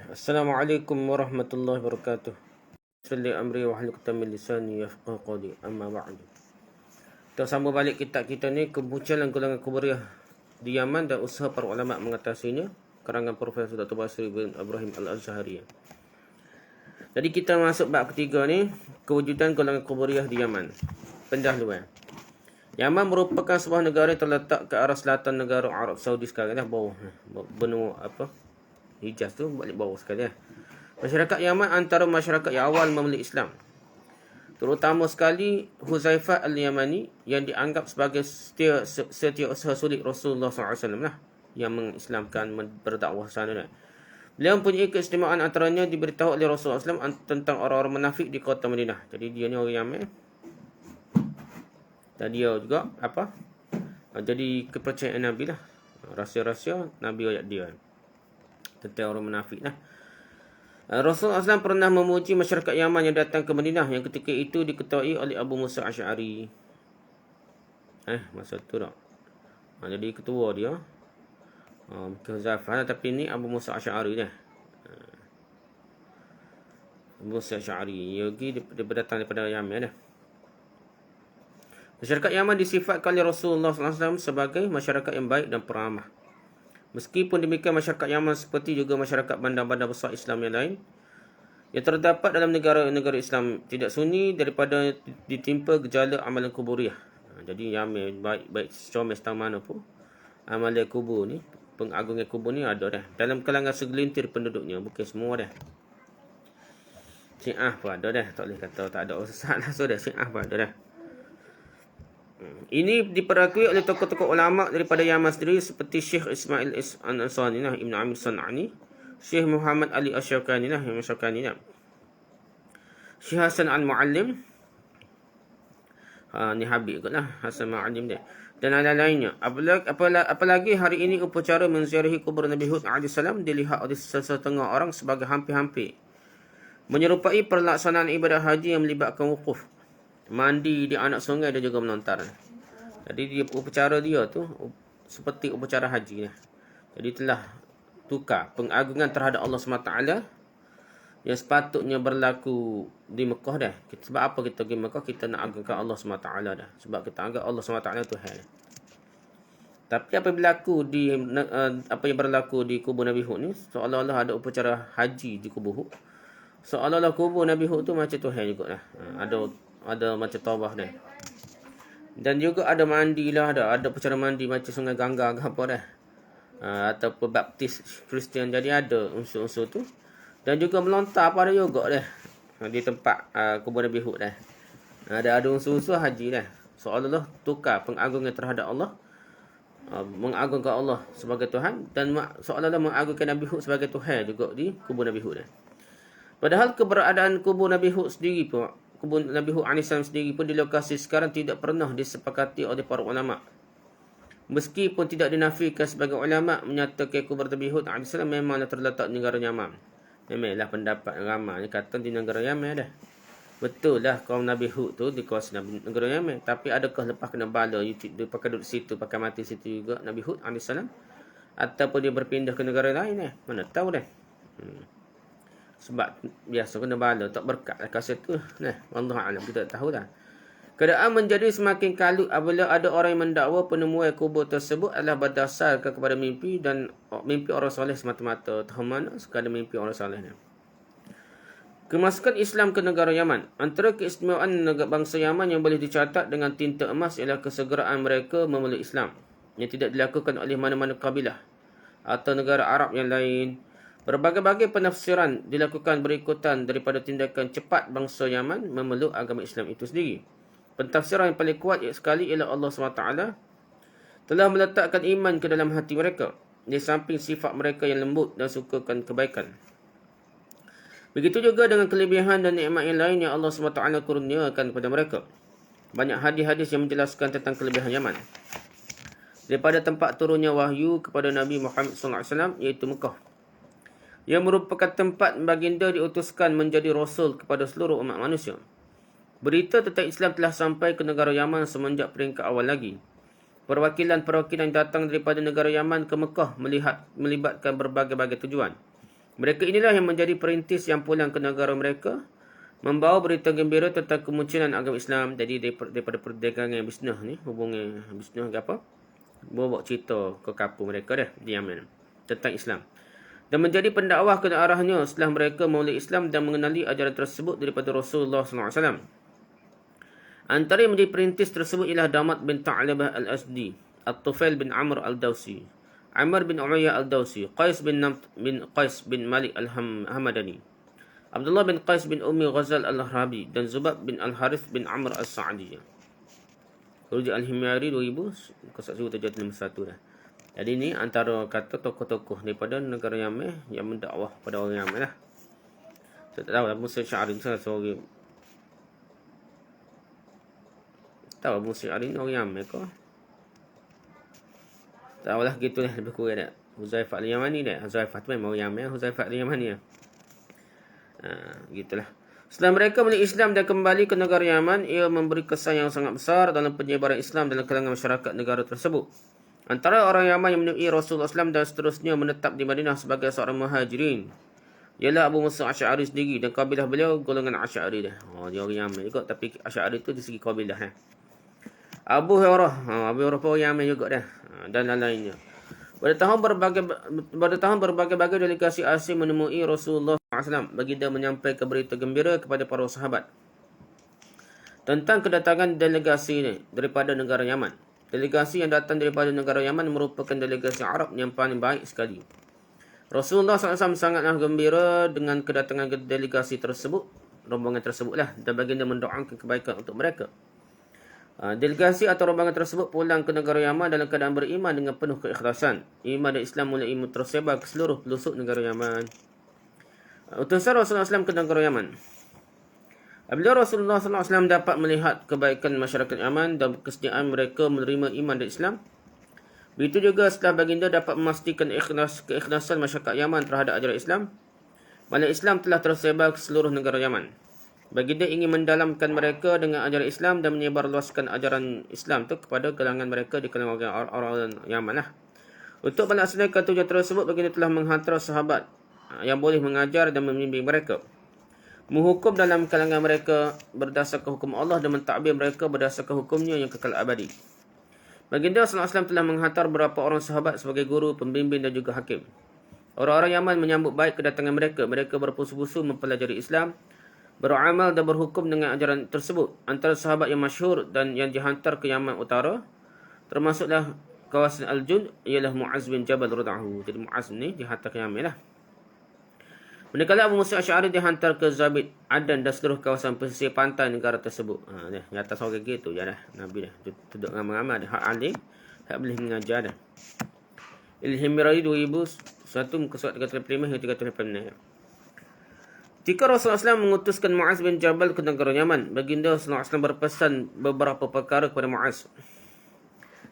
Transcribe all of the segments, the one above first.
Assalamualaikum warahmatullahi wabarakatuh. Salli amri wa hlul 'uqdatam min lisani yafqahu qawli. Amma ba'du. Kita sambung balik kitab kita ni, Kemunculan Golongan Qabriyah di Yaman dan usaha para ulama mengatasinya, karangan Profesor Dr. Basri bin Ibrahim Al-Azhari. Jadi kita masuk bab ketiga ni, kewujudan golongan Qabriyah di Yaman. Pendahuluan. Yaman merupakan sebuah negara yang terletak ke arah selatan negara Arab Saudi sekarang dah, bawah benua Hijaz tu balik bawah sekali . Masyarakat Yaman antara masyarakat yang awal memeluk Islam. Terutama sekali Huzaifah Al-Yamani yang dianggap sebagai setiausaha sulit Rasulullah SAW lah, yang mengislamkan, berdakwah sana lah. Beliau mempunyai keistimewaan, antaranya diberitahu oleh Rasulullah SAW tentang orang-orang munafik di kota Madinah. Jadi dia ni orang Yaman. Dan dia juga jadi kepercayaan Nabi lah. Rahsia-rahsia Nabi ayat dia tentang orang munafik lah. Rasulullah SAW pernah memuji masyarakat Yaman yang datang ke Madinah, yang ketika itu diketuai oleh Abu Musa Asy'ari. Masa tu tak. Jadi ketua dia mungkin Huzaifah, tapi ni Abu Musa Asy'ari dah. Abu Musa Asy'ari dia berdatang daripada Yaman dah. Masyarakat Yaman disifatkan oleh Rasulullah SAW sebagai masyarakat yang baik dan peramah. Meskipun demikian, masyarakat Yaman seperti juga masyarakat bandar-bandar besar Islam yang lain yang terdapat dalam negara-negara Islam tidak sunyi daripada ditimpa gejala amalan kuburiyah. Jadi Yaman baik comel setang mana pun, amalan kubur ni, pengagungan kubur ni ada dah dalam kalangan segelintir penduduknya, bukan semua dah. Syiah pun ada dah, tak boleh kata tak ada orang sesat lah. So dah Syiah pun ada dah. Ini diperakui oleh tokoh-tokoh ulama daripada Yaman sendiri seperti Syekh Ismail Al-Ansari lah, Ibn Amir San'ani, Syekh Muhammad Ali Asy-Syaukani lah, Syekh Hasan Al-Muallim, ni Habib kot lah, Hasan Muallim dia, dan lain-lainnya. Apalagi hari ini upacara menziarahi kubur Nabi Hud AS dilihat oleh setengah orang sebagai hampir-hampir menyerupai pelaksanaan ibadah haji yang melibatkan wukuf, mandi di anak sungai dan juga melontar. Jadi upacara dia tu seperti upacara haji lah. Jadi telah tukar pengagungan terhadap Allah SWT yang sepatutnya berlaku di Mekah dah. Sebab apa kita pergi Mekah? Kita nak agungkan Allah SWT dah. Sebab kita anggap Allah SWT Tuhan. Tapi apa yang berlaku di kubur Nabi Hud ni, seolah-olah ada upacara haji di kubur Hud. Seolah-olah kubur Nabi Hud tu macam Tuhan juga lah. Ada macam tawaf dah. Dan juga ada mandi lah, ada upacara mandi macam Sungai Gangga ke apa dah. Ataupun baptis Kristian, jadi ada unsur-unsur tu. Dan juga melontar pada juga dah di tempat kubur Nabi Hud dah. Ada unsur-unsur haji dah. Seolah-olah tukar pengagungan terhadap Allah, mengagungkan Allah sebagai Tuhan, dan seolah-olah mengagungkan Nabi Hud sebagai Tuhan juga di kubur Nabi Hud dah. Padahal keberadaan kubur Nabi Hud sendiri pun, kubur Nabi Hud AS sendiri pun di lokasi sekarang tidak pernah disepakati oleh para ulama. Meskipun tidak dinafikan, sebagai ulama menyatakan kubur Nabi Hud AS memanglah terletak di negara Yaman. Memanglah pendapat ramai yang kata di negara Yaman dah. Betul lah kaum Nabi Hud tu di kawasan negara Yaman. Tapi adakah lepas kena bala dia pakai duduk situ, pakai mati situ juga Nabi Hud AS, ataupun dia berpindah ke negara lain mana tahu dah. Sebab biasa kena bala, tak berkat lah kat situ. Wallahu a'lam, kita tak tahu dah. Keadaan menjadi semakin kalut apabila ada orang yang mendakwa penemuan kubur tersebut adalah berdasarkan kepada mimpi, dan mimpi orang soleh semata-mata. Tahu mana sekadar mimpi orang soleh ni. Kemasukan Islam ke negara Yaman. Antara keistimewaan bangsa Yaman yang boleh dicatat dengan tinta emas ialah kesegeraan mereka memeluk Islam, yang tidak dilakukan oleh mana-mana kabilah atau negara Arab yang lain. Berbagai-bagai penafsiran dilakukan berikutan daripada tindakan cepat bangsa Yaman memeluk agama Islam itu sendiri. Pentafsiran yang paling kuat sekali ialah Allah SWT telah meletakkan iman ke dalam hati mereka, di samping sifat mereka yang lembut dan sukakan kebaikan. Begitu juga dengan kelebihan dan nikmat yang lain yang Allah SWT kurniakan kepada mereka. Banyak hadis-hadis yang menjelaskan tentang kelebihan Yaman. Daripada tempat turunnya wahyu kepada Nabi Muhammad SAW, iaitu Mekah, yang merupakan tempat baginda diutuskan menjadi rasul kepada seluruh umat manusia. Berita tentang Islam telah sampai ke negara Yaman semenjak peringkat awal lagi. Perwakilan-perwakilan datang daripada negara Yaman ke Mekah melibatkan berbagai-bagai tujuan. Mereka inilah yang menjadi perintis yang pulang ke negara mereka, membawa berita gembira tentang kemunculan agama Islam. Jadi daripada perdagangan bisnes ni, hubungan bisnes ke apa, bawa cerita ke kampung mereka dah di Yaman tentang Islam. Dan menjadi pendakwah ke arahnya setelah mereka memulai Islam dan mengenali ajaran tersebut daripada Rasulullah SAW. Antara yang menjadi perintis tersebut ialah Damat bin Ta'labah al-Asdi, At-Tufail bin Amr al-Dawsi, Amr bin Umayyah al-Dawsi, Qais bin Malik al-Hamadani, Abdullah bin Qais bin Ummi Ghazal al-Rahabi, dan Zubab bin Al-Harith bin Amr al-Sa'di. Rujuk Al-Himyari 2000, dah. Jadi ni antara kata tokoh-tokoh daripada negara Yaman yang mendakwah pada orang Yaman lah. Saya tak tahu Abu Musa Asy'ari salah seorang. Tahu Abu Musa Asy'ari ni orang Yaman ke? Tahu lah gitu lah lebih kurang dah. Huzaifah al-Yamani dah. Huzaifah tu memang orang Yaman, Huzaifah al-Yamani lah. Gitulah. Setelah mereka memeluk Islam dan kembali ke negara Yaman, ia memberi kesan yang sangat besar dalam penyebaran Islam dalam kalangan masyarakat negara tersebut. Antara orang Yaman yang menemui Rasulullah SAW dan seterusnya menetap di Madinah sebagai seorang muhajirin ialah Abu Musa Asy'ari sendiri, dan kabilah beliau golongan Asy'ari dah. Dia orang Yaman juga, tapi Asy'ari tu di segi kabilah dah. Abu Hurairah pun orang Yaman juga dah, dan lain-lainnya. Pada tahun berbagai-bagai delegasi asing menemui Rasulullah SAW. Baginda menyampaikan berita gembira kepada para sahabat tentang kedatangan delegasi ini daripada negara Yaman. Delegasi yang datang daripada negara Yaman merupakan delegasi Arab yang paling baik sekali. Rasulullah SAW sangatlah gembira dengan kedatangan delegasi tersebut, rombongan tersebutlah, dan baginda mendoakan kebaikan untuk mereka. Delegasi atau rombongan tersebut pulang ke negara Yaman dalam keadaan beriman dengan penuh keikhlasan. Iman dan Islam mulai tersebar ke seluruh pelosok negara Yaman. Utusan Rasulullah SAW ke negara Yaman. Apabila Rasulullah SAW dapat melihat kebaikan masyarakat Yaman dan kesediaan mereka menerima iman dan Islam, begitu juga setelah baginda dapat memastikan keikhlasan masyarakat Yaman terhadap ajaran Islam, mana Islam telah tersebar ke seluruh negara Yaman. Baginda ingin mendalamkan mereka dengan ajaran Islam dan menyebarluaskan ajaran Islam itu kepada kalangan mereka di kalangan orang-orang Yaman lah. Untuk melaksanakan tujuan tersebut, baginda telah menghantar sahabat yang boleh mengajar dan membimbing mereka, menghukum dalam kalangan mereka berdasarkan hukum Allah dan mentadbir mereka berdasarkan hukumnya yang kekal abadi. Baginda SAW telah menghantar beberapa orang sahabat sebagai guru, pembimbing dan juga hakim. Orang-orang Yaman menyambut baik kedatangan mereka. Mereka berpusu-pusu mempelajari Islam, beramal dan berhukum dengan ajaran tersebut. Antara sahabat yang masyhur dan yang dihantar ke Yaman Utara termasuklah kawasan Al-Jud, ialah Mu'az bin Jabal radhiyallahu anhu. Jadi Mu'az ni dihantar ke Yaman lah. Manakala Abu Musa Asy'ari dihantar ke Zabid, Adan dan seluruh kawasan pesisir pantai negara tersebut. Di atas orang gitu je dah. Nabi dah duduk ramai-ramai dah. Hak alim, hak boleh mengajar dah. Al-Himyari 2001 muka surat 335 hingga 336. Ketika Rasulullah SAW mengutuskan Mu'az bin Jabal ke negara Yaman, baginda SAW berpesan beberapa perkara kepada Mu'az.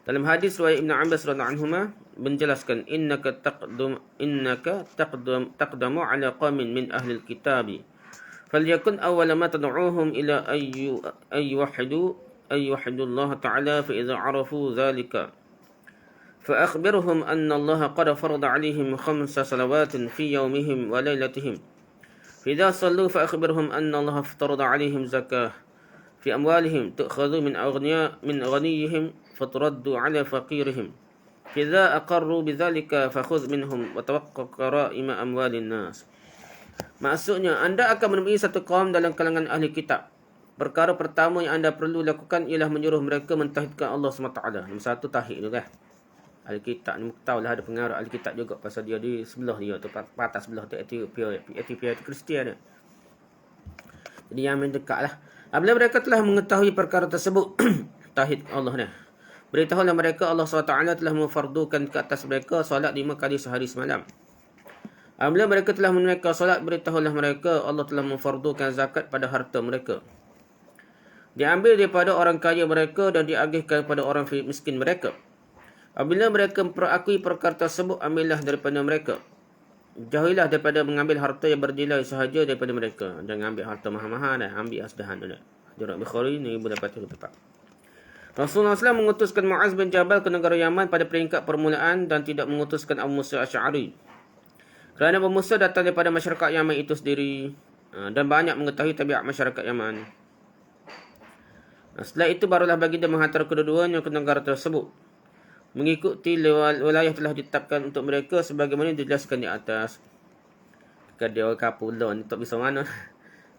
Dalam hadis riwayat Ibn Abbas radhiyallahu anhuma menjelaskan, innaka taqdamu ala qaumin min ahli alkitab falyakun awwala ma tad'uuhum ila ayyuhadu Allah ta'ala fa idza arafu dhalika fa akhbirhum anna Allah qad farada 'alayhim 5 salawatin fi yawmihim wa laylatihim fa idza sallu fa akhbirhum anna Allah farada 'alayhim zakah fi amwalihim tu'khadhu min ghaniyihim faturaddu 'ala faqirihim. Idza aqarru bidzalika fakhudh minhum wa tawaqqaq qara'ima amwalin nas. Maksudnya, anda akan menemui satu kaum dalam kalangan ahli kitab. Perkara pertama yang anda perlu lakukan ialah menyuruh mereka mentauhidkan Allah SWT. Nombor satu, tauhid tu kan. Ahli kitab ni tahulah ada pengaruh ahli kitab juga pasal dia di sebelah dia tu, patah sebelah tu Ethiopia tu Kristian dia. Jadi yang mendekatlah. Apabila mereka telah mengetahui perkara tersebut, tauhid Allah ni, beritahulah mereka Allah SWT telah memfardukan ke atas mereka solat 5 kali sehari semalam. Apabila mereka telah menunaikan solat, beritahulah mereka Allah telah memfardukan zakat pada harta mereka. Diambil daripada orang kaya mereka dan diagihkan kepada orang miskin mereka. Apabila mereka memperakui perkara tersebut, ambillah daripada mereka. Jauhilah daripada mengambil harta yang bernilai sahaja daripada mereka. Jangan ambil harta mahal-mahal dah, ambil sederhana dah. Hadis Bukhari 1824. Rasulullah SAW mengutuskan Mu'az bin Jabal ke negara Yaman pada peringkat permulaan dan tidak mengutuskan Abu Musa Asy'ari. Kerana Abu Musa datang daripada masyarakat Yaman itu sendiri dan banyak mengetahui tabiat masyarakat Yaman. Setelah itu barulah baginda menghantar kedua-duanya ke negara tersebut, mengikuti wilayah telah ditetapkan untuk mereka sebagaimana dijelaskan di atas. Kalau dia orang kapur ni tak bisa mana.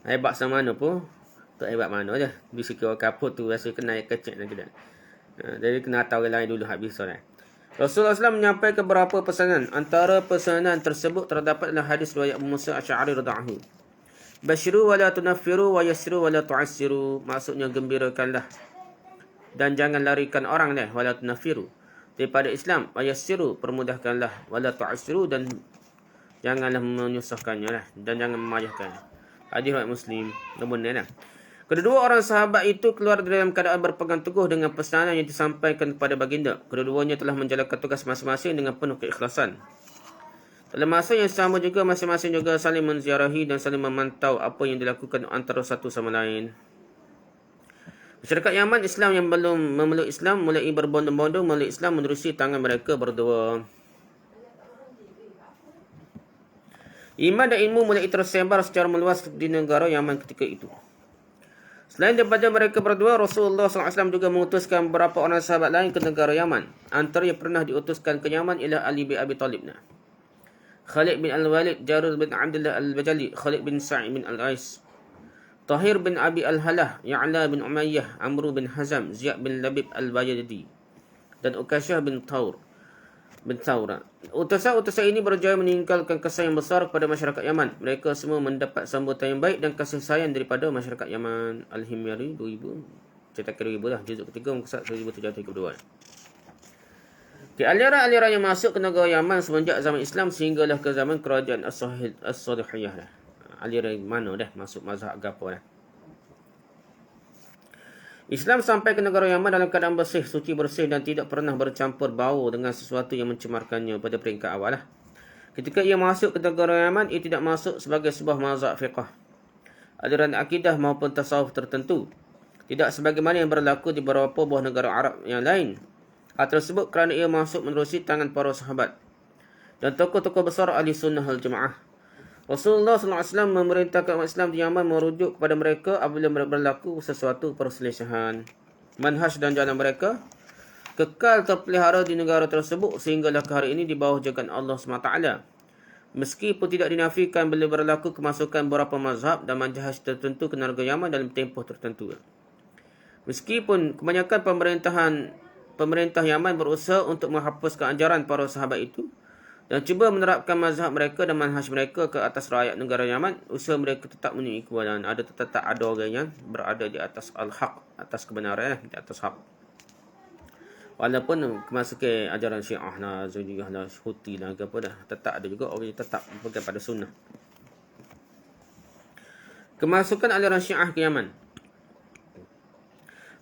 Hebat sama mana pun, tak hebat mana je. Bisa kira orang kapur tu rasa kena ayat kecil nak kita. Jadi kena tahu orang lain dulu hak bisa lah. Rasulullah SAW menyampaikan beberapa pesanan. Antara pesanan tersebut terdapat dalam hadis riwayat Abu Musa Asy'ari radhiyallahu anhu. Basyiru wa la tunaffiru wa yassiru wa la tu'assiru. Maksudnya gembirakanlah dan jangan larikan orang lah, wala tunaffiru, daripada Islam. Wa yassiru, permudahkanlah, wala tu'assiru, dan janganlah menyusahkannya lah, dan jangan memayahkan. Hadis riwayat Muslim. Benar lah. Kedua orang sahabat itu keluar dalam keadaan berpegang teguh dengan pesanan yang disampaikan kepada baginda. Kedua-duanya telah menjalankan tugas masing-masing dengan penuh keikhlasan. Dalam masa yang sama juga masing-masing juga saling menziarahi dan saling memantau apa yang dilakukan antara satu sama lain. Masyarakat Yaman Islam yang belum memeluk Islam mulai berbondong-bondong memeluk Islam menerusi tangan mereka berdua. Iman dan ilmu mulai tersebar secara meluas di negara Yaman ketika itu. Selain daripada mereka berdua, Rasulullah SAW juga mengutuskan beberapa orang sahabat lain ke negara Yaman. Antara yang pernah diutuskan ke Yaman ialah Ali bin Abi Talib, Khalid bin Al-Walid, Jarud bin Abdullah Al-Bajali, Khalid bin Sa'id bin Al-Ais, Tahir bin Abi Al-Halah, Ya'la bin Umayyah, Amru bin Hazam, Ziyad bin Labib Al-Bayadi, dan Ukasyah bin Thawra. Utusan-utusan ini berjaya meninggalkan kesan yang besar kepada masyarakat Yaman. Mereka semua mendapat sambutan yang baik dan kasih sayang daripada masyarakat Yaman. Al-Himyari 2000, cetakan 2000 lah, juzuk ketiga, muka 1732. Aliran-aliran yang masuk ke negara Yaman semenjak zaman Islam sehinggalah ke zaman kerajaan As-Salihiyah lah. Aliran mana dah masuk mazhab agama dah. Islam sampai ke negara Yaman dalam keadaan bersih, suci bersih dan tidak pernah bercampur bau dengan sesuatu yang mencemarkannya pada peringkat awal lah. Ketika ia masuk ke negara Yaman, ia tidak masuk sebagai sebuah mazhab fiqh, aliran akidah maupun tasawuf tertentu. Tidak sebagaimana yang berlaku di beberapa buah negara Arab yang lain. Hal tersebut kerana ia masuk menerusi tangan para sahabat dan tokoh-tokoh besar ahli sunnah wal jamaah. Rasulullah SAW memerintahkan umat Islam di Yaman merujuk kepada mereka apabila berlaku sesuatu perselisihan. Manhaj dan jalan mereka kekal terpelihara di negara tersebut sehinggalah ke hari ini di bawah jagaan Allah SWT. Meskipun tidak dinafikan bila berlaku kemasukan beberapa mazhab dan manhaj tertentu ke negara Yaman dalam tempoh tertentu. Meskipun kebanyakan pemerintah Yaman berusaha untuk menghapuskan ajaran para sahabat itu dan cuba menerapkan mazhab mereka dan manhaj mereka ke atas rakyat negara Yaman, usaha mereka tetap menemui kebenaran. Tetap ada orang yang berada di atas al-haq, atas kebenaran, di atas hak. Walaupun kemasukan ajaran Syiah lah, Zaidiyah lah, Huti lah, apa dah, tetap ada juga orang yang tetap berpegang pada sunnah. Kemasukan aliran Syiah ke Yaman.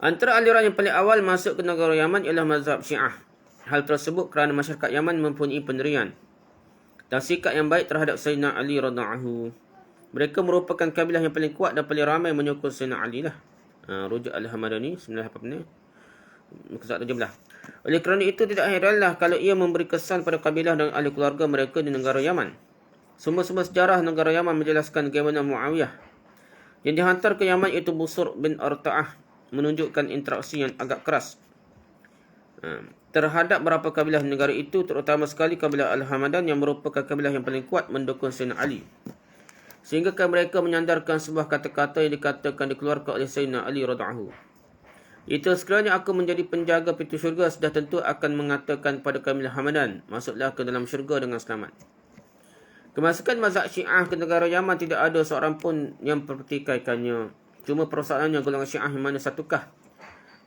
Antara aliran yang paling awal masuk ke negara Yaman ialah mazhab Syiah. Hal tersebut kerana masyarakat Yaman mempunyai pendirian dan sikap yang baik terhadap Sayyidina Ali radhiyallahu. Mereka merupakan kabilah yang paling kuat dan paling ramai menyokong Sayyidina Ali lah. Rujuk Al-Hamadani 986 muka 17. Oleh kerana itu tidak heranlah kalau ia memberi kesan pada kabilah dan ahli keluarga mereka di negara Yaman. Sumber-sumber sejarah negara Yaman menjelaskan bagaimana Muawiyah yang dihantar ke Yaman iaitu Busur bin Arta'ah menunjukkan interaksi yang agak keras terhadap beberapa kabilah negara itu, terutama sekali kabilah Al-Hamadan yang merupakan kabilah yang paling kuat mendukung Sayyidina Ali. Sehingga mereka menyandarkan sebuah kata-kata yang dikatakan dikeluarkan oleh Sayyidina Ali radhiyallahu. Itu sekiranya aku menjadi penjaga pintu syurga, sudah tentu akan mengatakan pada kabilah Hamadan, masuklah ke dalam syurga dengan selamat. Kemasukan mazhab Syiah ke negara Yaman tidak ada seorang pun yang mempertikaikannya. Cuma persoalannya golongan Syiah yang mana satukah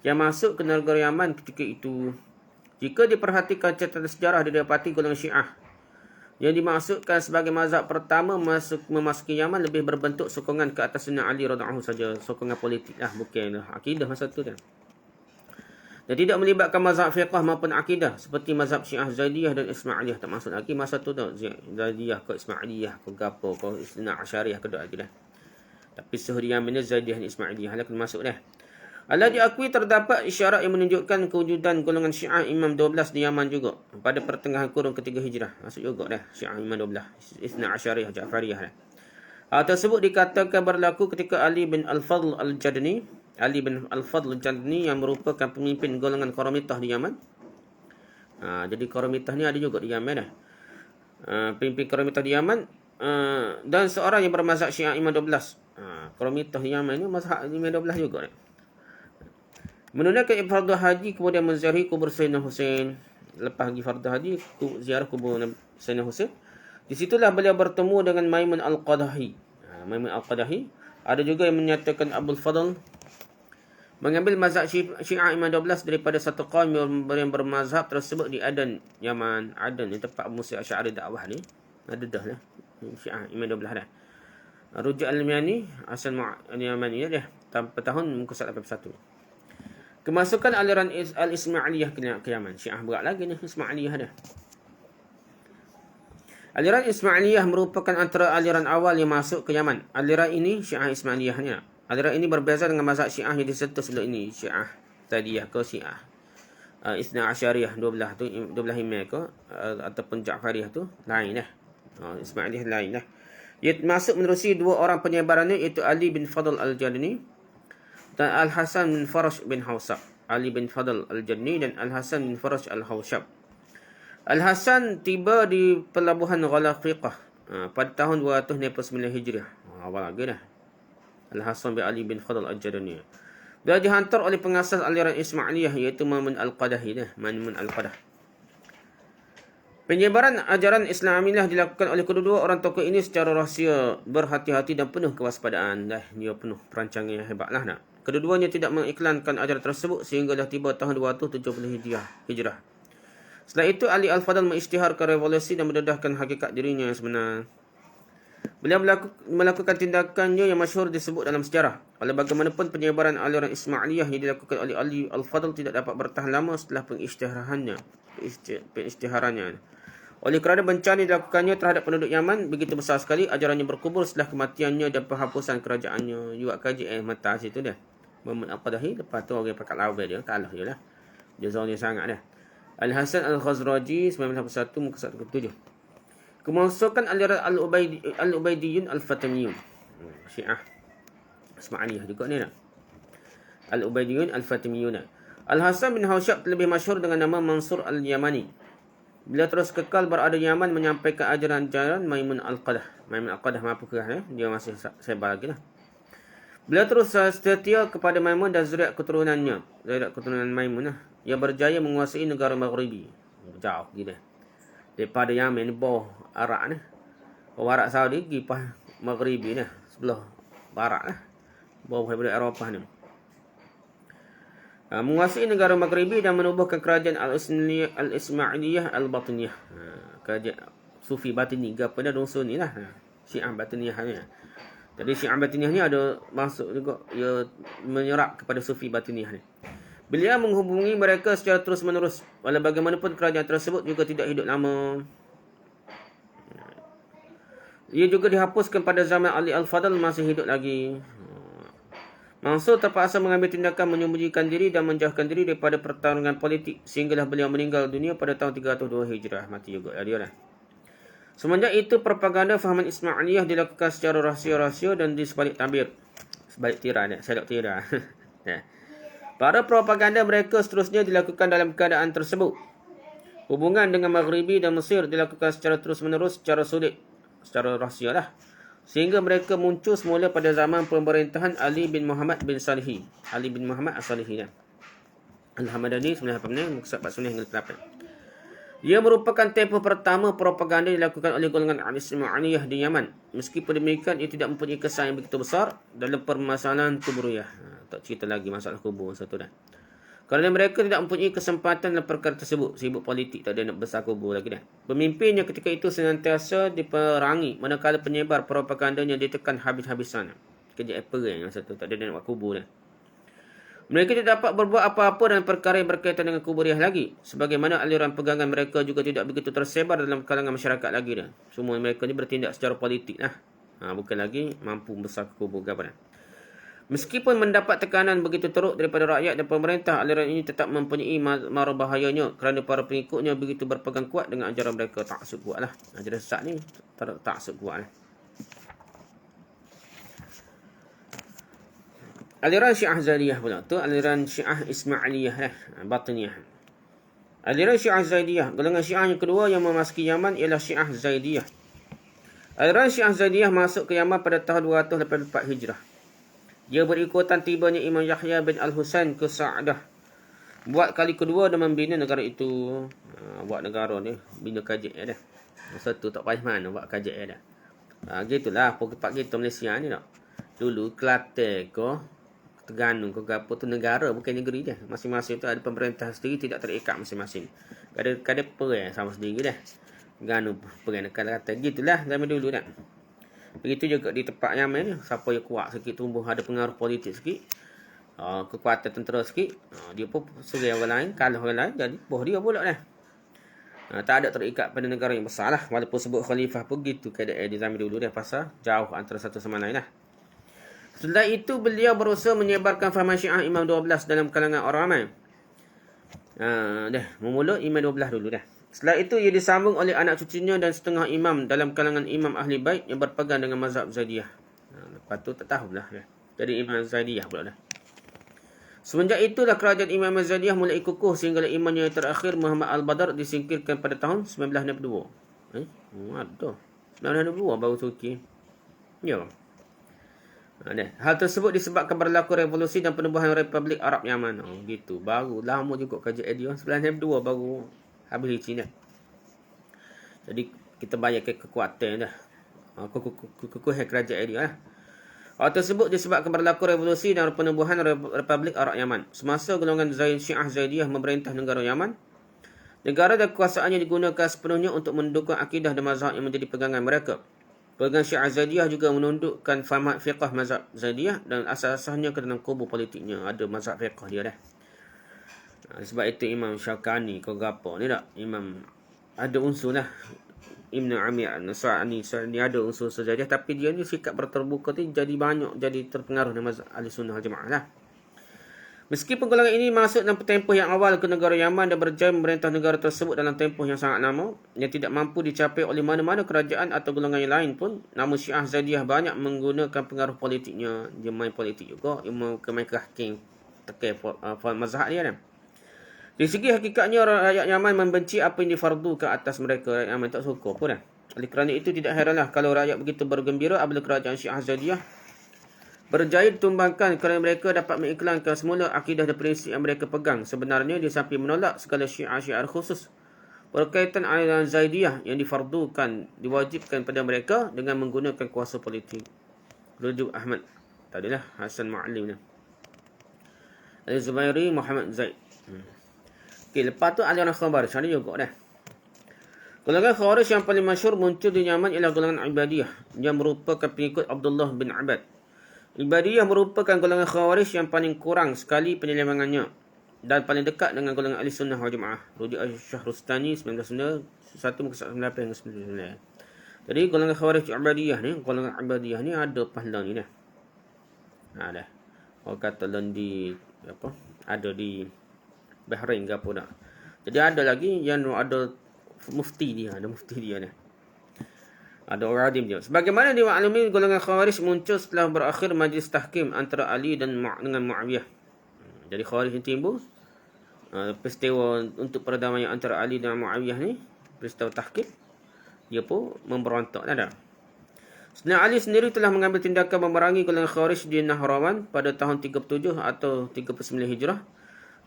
yang masuk ke negara Yaman ketika itu. Jika diperhatikan catatan sejarah, didapati golongan Syiah yang dimaksudkan sebagai mazhab pertama memasuki Yaman lebih berbentuk sokongan ke atas Sayyidina Ali radhiyallahu saja, sokongan politik lah, bukanlah akidah masa tu kan. Dan tidak melibatkan mazhab fiqh maupun akidah seperti mazhab Syiah Zaidiyah dan Ismailiyah. Tak maksud lagi masa tu tau, Zaidiyah ke Ismailiyah ke gapo ke Isna Asyariyah ke dah. Tapi sehari Yaman ni Zaidiyah dan Ismailiyah lah kena masuk dah. Allah diakui terdapat isyarat yang menunjukkan kewujudan golongan Syiah Imam 12 di Yaman juga pada pertengahan kurun ketiga Hijrah. Masuk juga dah Syiah Imam 12, Ithna Asyariyah Ja'fariyah dah. Hal tersebut dikatakan berlaku ketika Ali bin Al-Fadl Al-Jadni, yang merupakan pemimpin golongan Qaramitah di Yaman. Jadi Qaramitah ni ada juga di Yaman dah. Pemimpin Qaramitah di Yaman dan seorang yang bermazhab Syiah Imam 12. Qaramitah di Yaman ni mazhab Imam 12 juga dah. Menunaikan fardu haji kemudian menziarahi kubur Sayyidina Husain. Lepas pergi fardu haji, ziarah kubur Sayyidina Husain. Di situlah beliau bertemu dengan Maimun Al-Qadahi. Maimun Al-Qadahi. Ada juga yang menyatakan Abul Fadl mengambil mazhab Syiah Imam 12 daripada satu kaum yang bermazhab tersebut di Aden, Yaman. Aden ni tempat Musa Asy'ari dakwah ni. Ada dah lah. Syiah Imam 12 dah. Rujuk Al-Miani asal Yamani dah. Tahun muka 81. Kemasukan aliran Al-Ismailiyah ke Yaman. Syiah berat lagi ni Ismailiyah dah. Aliran Ismailiyah merupakan antara aliran awal yang masuk ke Yaman. Aliran ini Syiah Ismailiyah ni. Aliran ini berbeza dengan mazhab Syiah yang disentuh sebelum ini. Syiah Tadiyah ke Syiah Ithna Asyariyah 12 tu, 12 imam ke ataupun Ja'fariyah tu lain dah. Ismailiyah lain dah. Ia masuk menerusi dua orang penyebarannya, iaitu Ali bin Fadl Al-Jadni dan Al-Hasan bin Faraj bin Hawsab. Ali bin Fadl Al-Jadni dan Al-Hasan bin Faraj Al-Hawsab. Al-Hasan tiba di pelabuhan Ghalaqiqah pada tahun 229 Hijriah. Awal lagi dah. Al-Hasan bin Ali bin Fadl Al-Jadni. Dia dihantar oleh pengasas aliran Ismailiyah, iaitu Maimun Al-Qadahi dah. Maimun Al-Qadah. Penyebaran ajaran Islamiyah dilakukan oleh kedua-dua orang tokoh ini secara rahsia, berhati-hati dan penuh kewaspadaan. Dia penuh perancangan yang hebatlah nak. Kedua-duanya tidak mengiklankan ajaran tersebut sehinggalah tiba tahun 270 Hijrah. Setelah itu Ali Al-Fadl mengisytiharkan revolusi dan mendedahkan hakikat dirinya yang sebenar. Beliau melakukan tindakannya yang masyhur disebut dalam sejarah. Walau bagaimanapun penyebaran aliran Ismailiyah yang dilakukan oleh Ali Al-Fadl tidak dapat bertahan lama setelah pengisytiharannya. Oleh kerana bencana dilakukannya terhadap penduduk Yaman begitu besar sekali, ajarannya berkubur setelah kematiannya dan penghapusan kerajaannya. Juga kaji mata situ dah. Muhammad Al-Qadahi, lepas tu orang pakat lawan dia, kalah je lah. Dia zalim sangat dah. Al-Hasan Al-Khazraji 1981 muka 107. Kemasukan aliran Al-Ubaidiyun Al-Fatimiyun. Syiah Ismailiyah juga ni lah. Al-Ubaidiyun Al-Fatimiyun. Al-Hasan bin Hawsab lebih masyhur dengan nama Mansur Al-Yamani. Beliau terus kekal berada di Yaman menyampaikan ajaran-ajaran Maimun Al-Qadah. Maimun Al-Qadah mampu ke dia masih sebar lagi lah. Beliau terus setia kepada Maimun dan zuriat keturunannya. Zuriat keturunan Maimun lah. Ia berjaya menguasai negara Maghribi. Jauh gila. Daripada Yaman ni bawah Arak ni. Bawah Arak Saudi pergi Maghribi ni. Sebelah barat lah. Bawah daripada Eropah ni. Menguasai negara Maghribi dan menubuhkan kerajaan Al-Ismailiyah Al-Batiniyah. Kerajaan Sufi Batini. Gapa dah dusun ni lah. Syiah Batiniyah ni. Jadi Syiah Batiniyah ni ada masuk juga. Ia menyerap kepada Sufi Batiniyah ni. Beliau menghubungi mereka secara terus-menerus. Walau bagaimanapun kerajaan tersebut juga tidak hidup lama. Ia juga dihapuskan pada zaman Ali Al-Fadl masih hidup lagi. Mansur terpaksa mengambil tindakan menyembunyikan diri dan menjauhkan diri daripada pertarungan politik sehinggalah beliau meninggal dunia pada tahun 302 Hijrah. Mati juga dia lah. Semenjak itu propaganda fahaman Ismailiyah dilakukan secara rahsia-rahsia dan di sebalik tabir. Sebalik tirai, selok tirai. Para propaganda mereka seterusnya dilakukan dalam keadaan tersebut. Hubungan dengan Maghribi dan Mesir dilakukan secara terus-menerus, secara sulit, secara rahsia lah. Sehingga mereka muncul semula pada zaman pemerintahan Ali bin Muhammad bin Salihi. Ali bin Muhammad As-Salihi. Al-Hamadani 1989 hingga 8. Ia merupakan tempoh pertama propaganda dilakukan oleh golongan Al-Ismailiyah di Yaman. Meskipun demikian, ia tidak mempunyai kesan yang begitu besar dalam permasalahan kuburiyah. Tak cerita lagi masalah kubur satu dah. Kerana mereka tidak mempunyai kesempatan dalam perkara tersebut. Sibuk politik, tak ada nak besar kubur lagi dah. Pemimpinnya ketika itu senantiasa diperangi, manakala penyebar propagandanya ditekan habis-habisan. Kerja Apple yang satu, tak ada nak buat kubur dah. Mereka tidak dapat berbuat apa-apa dalam perkara yang berkaitan dengan kuburiah lagi. Sebagaimana aliran pegangan mereka juga tidak begitu tersebar dalam kalangan masyarakat lagi dah. Semua mereka ni bertindak secara politik lah. Bukan lagi mampu besar kubur ke apa dah. Meskipun mendapat tekanan begitu teruk daripada rakyat dan pemerintah, aliran ini tetap mempunyai mara bahayanya kerana para pengikutnya begitu berpegang kuat dengan ajaran mereka. Taksub kuat lah. Ajaran sesat ni taksub kuat lah. Aliran Syiah Zaidiyah pula tu, aliran Syiah Ismailiyah lah, Batiniyah. Aliran Syiah Zaidiyah, golongan Syiah yang kedua yang memasuki Yaman ialah Syiah Zaidiyah. Aliran Syiah Zaidiyah masuk ke Yaman pada tahun 284 Hijrah. Dia berikutan tibanya Imam Yahya bin Al-Husain ke Sa'dah. Buat kali kedua dia membina negara itu. Buat negara ni, bina kajik dah. Masa tu tak payah mana buat kajik dah. Gitulah tempat kita Malaysia ni tak. Dulu Kelantan ke Terengganu ke apa tu negara, bukan negeri dah. Masing-masing tu ada pemerintah sendiri, tidak terikat masing-masing. Kada perang sama sendiri dah. Terengganu perang dekat Kelantan. Gitulah zaman dulu dah. Begitu juga di tempat Yaman ni, siapa yang kuat sikit, tumbuh ada pengaruh politik sikit, kekuatan tentera sikit, dia pun serang orang lain, kalah orang lain, jadi boh dia pula dah. Tak ada terikat pada negara yang besar lah. Walaupun sebut khalifah pun gitu keadaan di zaman dulu dah, pasal jauh antara satu sama lain lah. Setelah itu beliau berusaha menyebarkan faham Syiah Imam 12 dalam kalangan orang ramai. Memula Imam 12 dulu dah. Setelah itu ia disambung oleh anak cucunya dan setengah imam dalam kalangan imam ahli bait yang berpegang dengan mazhab Zaidiyah. Lepas tu tak tahulah dah. Jadi Imam Zaidiyah pula dah. Semenjak itulah kerajaan Imam Zaidiyah mulai kukuh sehingga imamnya yang terakhir Muhammad Al-Badr disingkirkan pada tahun 1962. Aduh. 1962 baru suki. Ya. Hal tersebut disebabkan berlaku revolusi dan penubuhan Republik Arab Yaman. Gitu. Baru lama juga kajian dia. 1962 baru habis licin dah. Jadi kita bayar ke kekuatan dah. Kekuatan kerajaan dia lah. Hal tersebut disebabkan berlaku revolusi dan penubuhan Republik Arab Yaman. Semasa golongan Syiah Zaidiyah memerintah negara Yaman, negara dan kekuasaannya digunakan sepenuhnya untuk mendukung akidah dan mazhab yang menjadi pegangan mereka. Golongan Syiah Zaidiyah juga menundukkan faham fiqh mazhab Zaidiyah dan asas-asasnya ke dalam kubu politiknya. Ada mazhab fiqh dia dah. Sebab itu Imam Syaukani kau gapo ni tak, Imam ada unsur lah. Ibn Amir An-Nasrani ni ada unsur saja, tapi dia ni sikap berterbuka tu jadi banyak, jadi terpengaruh dengan mazhab Ahlussunnah Wal Jamaah lah. Meskipun golongan ini masuk dalam tempoh yang awal ke negara Yaman dan berjaya memerintah negara tersebut dalam tempoh yang sangat lama, yang tidak mampu dicapai oleh mana-mana kerajaan atau golongan yang lain pun, nama Syiah Zaidiyah banyak menggunakan pengaruh politiknya. Dia main politik juga, dia main kahking tekan mazhab dia kan. Dari segi hakikatnya, rakyat Yaman membenci apa yang difardukan atas mereka. Rakyat Yaman tak suka pun dah. Oleh kerana itu tidak heranlah kalau rakyat begitu bergembira apabila kerajaan Syiah Zaidiyah berjaya ditumbangkan kerana mereka dapat mengiklankan semula akidah dan prinsip yang mereka pegang. Sebenarnya dia sampai menolak segala syiar-syiar khusus berkaitan aliran Zaidiyah yang difardukan, diwajibkan pada mereka dengan menggunakan kuasa politik. Rujuk Ahmad. Tadilah Hasan Ma'alim. Al-Zubairi Muhammad Zaid. Lepas tu aliran Khawarij ada juga dah. Golongan Khawarij yang paling masyhur muncul di Yaman ialah golongan Ibadiyah yang merupakan pengikut Abdullah bin Abad. Ibadiyah merupakan golongan Khawarij yang paling kurang sekali penyelewangannya dan paling dekat dengan golongan Ahlussunnah Wal Jamaah. Rujuk Syahrustani 1991 muka 98 hingga 99. Jadi golongan Khawarij golongan Ibadiyah ni ada pahala ni dah. Dah. Orang kata di apa? Ada di Bahrain ke apa dah. Jadi ada lagi yang ada mufti dia dah. Ada orang adim dia. Sebagaimana dimaklumi, golongan Khawarij muncul setelah berakhir majlis tahkim antara Ali dengan Muawiyah. Jadi Khawarij ini timbul peristiwa untuk perdamaian antara Ali dan Muawiyah ni, peristiwa tahkim, dia pun memberontak dah. Sebenarnya Ali sendiri telah mengambil tindakan memerangi golongan Khawarij di Nahrawan pada tahun 37 atau 39 Hijrah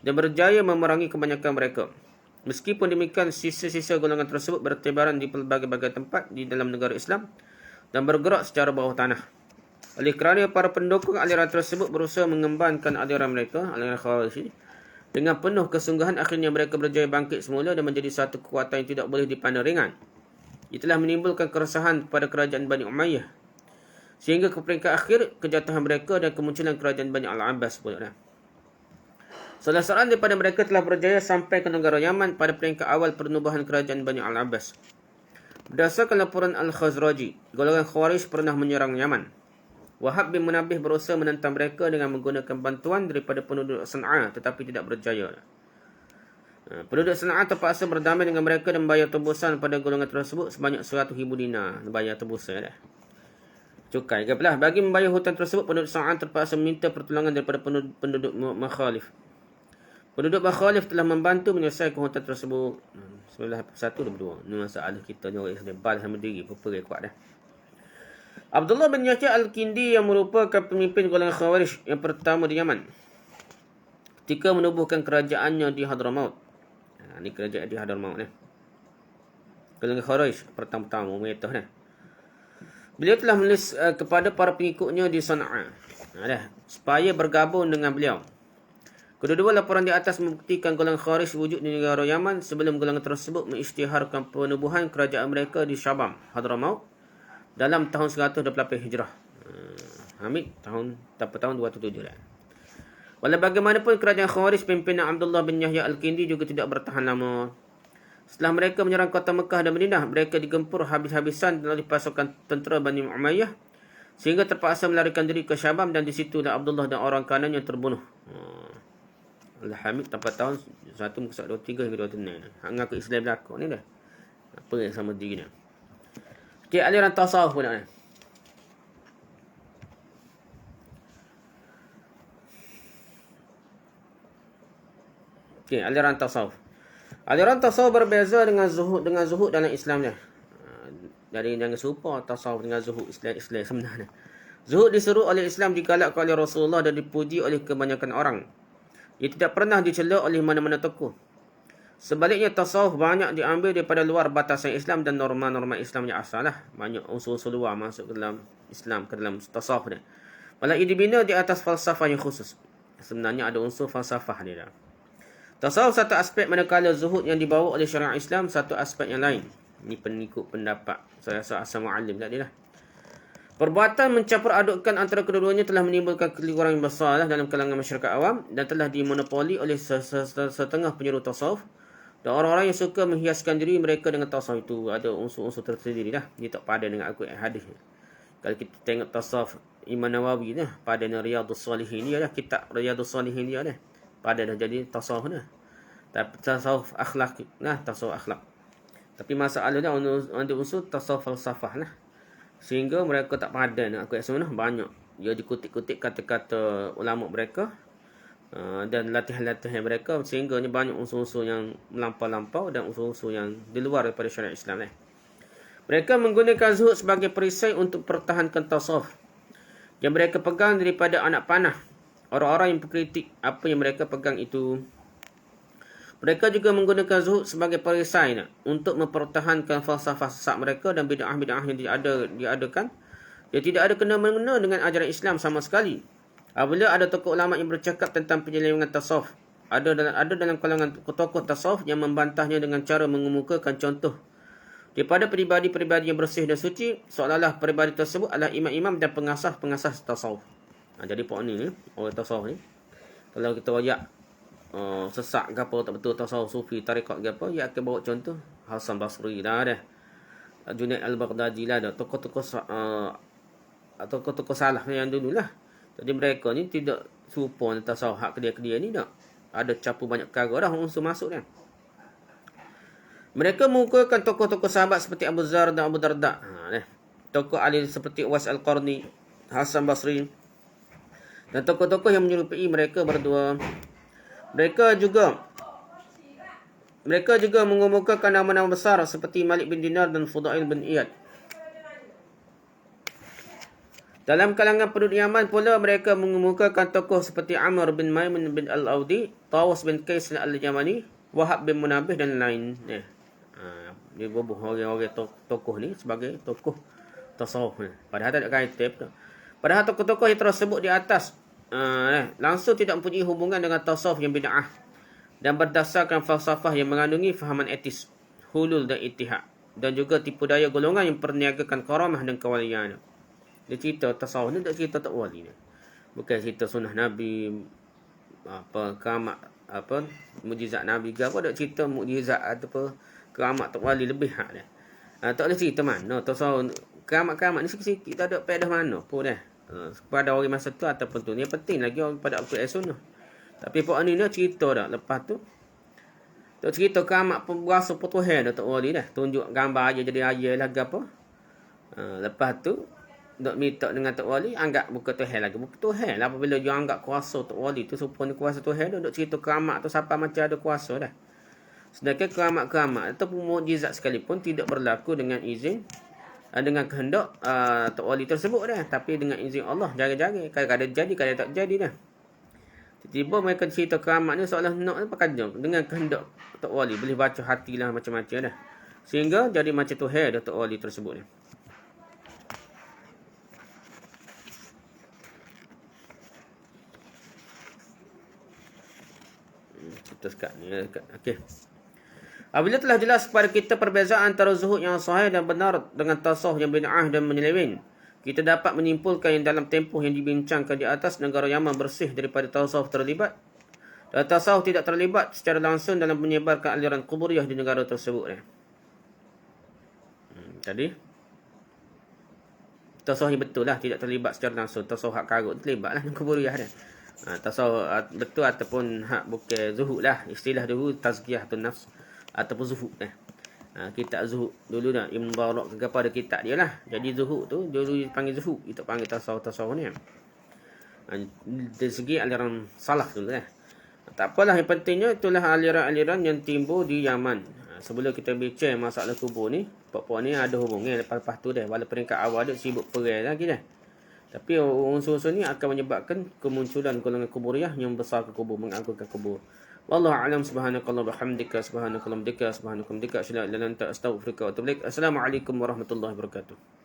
dan berjaya memerangi kebanyakan mereka. Meskipun demikian, sisa-sisa golongan tersebut bertebaran di pelbagai-bagai tempat di dalam negara Islam dan bergerak secara bawah tanah. Oleh kerana para pendukung aliran tersebut berusaha mengembangkan aliran mereka, aliran Khawarij, dengan penuh kesungguhan, akhirnya mereka berjaya bangkit semula dan menjadi satu kekuatan yang tidak boleh dipandang ringan. Ia telah menimbulkan keresahan pada kerajaan Bani Umayyah, sehingga ke peringkat akhir kejatuhan mereka dan kemunculan kerajaan Bani Al-Abbas pula dah. Salah seorang daripada mereka telah berjaya sampai ke negara Yaman pada peringkat awal penubuhan kerajaan Bani Al-Abbas. Berdasarkan laporan Al-Khazraji, golongan Khawarij pernah menyerang Yaman. Wahab bin Munabih berusaha menentang mereka dengan menggunakan bantuan daripada penduduk Sana'a tetapi tidak berjaya. Penduduk Sana'a terpaksa berdamai dengan mereka dan membayar tebusan pada golongan tersebut sebanyak 100,000 dinar. Bayar tebusan dah. Cukai ke belah. Bagi membayar hutang tersebut, penduduk Sana'a terpaksa meminta pertolongan daripada penduduk Makhalif. Penduduk Makhalif telah membantu menyelesaikan hutang tersebut. 91-22. Ini masalah kita ni orang Islam balas sama diri. Apa kuat dah. Abdullah bin Yahya Al-Kindi yang merupakan pemimpin golongan Khawarij yang pertama di Yaman, ketika menubuhkan kerajaannya di Hadramaut. Ini kerajaan di Hadramaut ni. Golongan Khawarij pertama-tama Umayyah ni. Beliau telah menulis kepada para pengikutnya di Sana'a supaya bergabung dengan beliau. Kedua-dua laporan di atas membuktikan golongan Khawarij wujud di negara Yaman sebelum golongan tersebut mengisytiharkan penubuhan kerajaan mereka di Syabam, Hadramaut dalam tahun 128 Hijrah. Hamid tahun 207 lah. Walau bagaimanapun kerajaan Khawarij pimpinan Abdullah bin Yahya Al-Kindi juga tidak bertahan lama. Setelah mereka menyerang kota Mekah dan Madinah, mereka digempur habis-habisan oleh pasukan tentera Bani Umayyah sehingga terpaksa melarikan diri ke Syabam dan di situlah Abdullah dan orang kanannya terbunuh. Al-Hamid tanpa tahun 123 hingga 26. Hang ngaku Islam belakang ni dah. Apa yang sama diri ni? Okay, aliran tasawuf pula ni. Okay, aliran tasawuf. Aliran tasawuf berbeza dengan zuhud dalam Islam ni. Jadi jangan serupa tasawuf dengan zuhud Islam sebenarnya. Zuhud diseru oleh Islam, digalakkan oleh Rasulullah dan dipuji oleh kebanyakan orang. Ia tidak pernah dicela oleh mana-mana tokoh. Sebaliknya tasawuf banyak diambil daripada luar batasan Islam dan norma-norma Islam yang asal lah. Banyak unsur-unsur luar masuk ke dalam Islam, ke dalam tasawuf ni. Malah ia dibina di atas falsafah yang khusus. Sebenarnya ada unsur falsafah ni dah. Tasawuf satu aspek, manakala zuhud yang dibawa oleh syariat Islam satu aspek yang lain. Ini pengikut pendapat saya asal muallim tadi lah. Perbuatan mencampur adukkan antara kedua-duanya telah menimbulkan kekeliruan yang besar dalam kalangan masyarakat awam dan telah dimonopoli oleh setengah penyeru tasawuf. Dan orang-orang yang suka menghiaskan diri mereka dengan tasawuf itu ada unsur-unsur tersendiri dah. Dia tak padan dengan Al-Quran hadis. Kalau kita tengok tasawuf Imam Nawawi dah, padan dengan Riyadhus Salihin dia dah, kitab Riyadhus Salihin dia dah. Padan dah jadi tasawuf dah. Tapi tasawuf akhlak nah, tasawuf akhlak. Tapi masalahnya ada unsur tasawuf falsafah lah. Sehingga mereka tak padan dengan Al-Quran sunnah banyak. Dia dikutip-kutip kata-kata ulama mereka. Dan latihan-latihan mereka sehingga banyak unsur-unsur yang melampau-lampau dan unsur-unsur yang di luar daripada syariat Islam ni. Mereka menggunakan zuhud sebagai perisai untuk pertahankan tasawuf yang mereka pegang daripada anak panah orang-orang yang berkritik apa yang mereka pegang itu. Mereka juga menggunakan zuhud sebagai perisai untuk mempertahankan falsafah sesat mereka dan bid'ah-bid'ah yang diadakan. Dia tidak ada kena-mengena dengan ajaran Islam sama sekali. Apabila ada tokoh ulama yang bercakap tentang penyelewengan tasawuf, ada dalam kalangan tokoh tasawuf yang membantahnya dengan cara mengemukakan contoh daripada peribadi-peribadi yang bersih dan suci, seolah-olah peribadi tersebut adalah imam-imam dan pengasas-pengasas tasawuf. Jadi puak ni orang tasawuf ni, kalau kita royak sesak ke apa tak betul tasawuf sufi tarekat ke apa, ia akan bawa contoh Hasan Basri dah, Junaid Al-Baghdadi lah, tokoh-tokoh tokoh-tokoh salah yang dululah. Jadi mereka ni tidak serupa tasawuf hak kedia-kedia ni tak. Ada campur banyak perkara dah unsur masuk dia. Mereka mengukuhkan tokoh-tokoh sahabat seperti Abu Zar dan Abu Darda. Tokoh alim seperti Uwais Al-Qarni, Hasan Basri dan tokoh-tokoh yang menyerupai mereka berdua. Mereka juga mengemukakan nama-nama besar seperti Malik bin Dinar dan Fudail bin Iyad. Dalam kalangan penduduk Yaman pula mereka mengemukakan tokoh seperti Amr bin Maimun bin Al-Audi, Tawus bin Qais Al-Yamani, Wahab bin Munabih dan lain. Dia bubuh orang-orang tokoh ni sebagai tokoh tasawuf. Padahal tak ada kaitan. Padahal tokoh-tokoh yang tersebut di atas langsung tidak mempunyai hubungan dengan tasawuf yang bid'ah dan berdasarkan falsafah yang mengandungi fahaman etis, hulul dan ittihad, dan juga tipu daya golongan yang perniagakan karamah dan kewalian. Dia cerita tasawuf ni tak cerita tak wali ni. Bukan cerita sunnah Nabi, apa keramat, apa mukjizat Nabi ke apa, tak cerita mukjizat apa keramat tak wali lebih hak dia. Tak boleh cerita mana tasawuf keramat-keramat ni sikit-sikit tak ada faedah mana pun dah. kepada orang masa tu ataupun tu. Yang penting lagi orang pada Al-Quran Sunnah. Tapi Pak Ani ni cerita dah. Lepas tu tok cerita kiamat pun berasa pun Tuhan dah Tok Wali dah. Tunjuk gambar aja jadi ayat lagi apa. Lepas tu dok minta dengan Tok Wali anggap bukan Tuhan lagi. Bukan Tuhan lah apabila dia anggap kuasa Tok Wali tu supaya kuasa Tuhan dah. Dok cerita kiamat tu sampai macam ada kuasa dah. Sedangkan keramat-keramat ataupun mukjizat sekalipun tidak berlaku dengan izin dengan kehendak Tok Wali tersebut dah, tapi dengan izin Allah jaga-jaga. Kadang-kadang jadi, kadang tak jadi dah. Tiba-tiba mereka cerita keramat ni seolah nak pakai jam dengan kehendak Tok Wali, boleh baca hati lah macam-macam dah. Sehingga jadi macam Tuhan dah Tok Wali tersebut ni. Kita sekat ni. Okey. Apabila telah jelas kepada kita perbezaan antara zuhud yang sahih dan benar dengan tasawuf yang bid'ah dan menyeleweng, kita dapat menyimpulkan yang dalam tempoh yang dibincangkan di atas, negara Yaman bersih daripada tasawuf terlibat dan tasawuf tidak terlibat secara langsung dalam menyebarkan aliran kuburiyah di negara tersebut. Tadi tasawuf yang betul lah tidak terlibat secara langsung. Tasawuf hak karut terlibat lah dengan kuburiyah dah. Tasawuf betul ataupun hak bukan zuhud lah. Istilah dulu tazkiyatun nafs ataupun zuhud kitab zuhud dulu dah Ibn Barak kepada kitab dia lah. Jadi zuhud tu dulu dipanggil zuhud, kita panggil tasawuf ni. Dari segi aliran salaf dulu lah. Tak apalah, yang pentingnya itulah aliran-aliran yang timbul di Yaman. Sebelum kita bincang masalah kubur ni, puak-puak ni ada hubungan lepas-lepas tu dah. Walaupun peringkat awal dia sibuk perang lagi dah. Tapi unsur-unsur ni akan menyebabkan kemunculan golongan kuburiyah yang besar ke kubur, mengagungkan kubur. Wallahu a'lam. Subhanakallah bihamdika, subhanakallah bihamdika, subhanakallah bihamdika, asyhadu an la ilaha illa anta, astaghfiruka wa atubu ilaik. Assalamualaikum warahmatullahi wabarakatuh.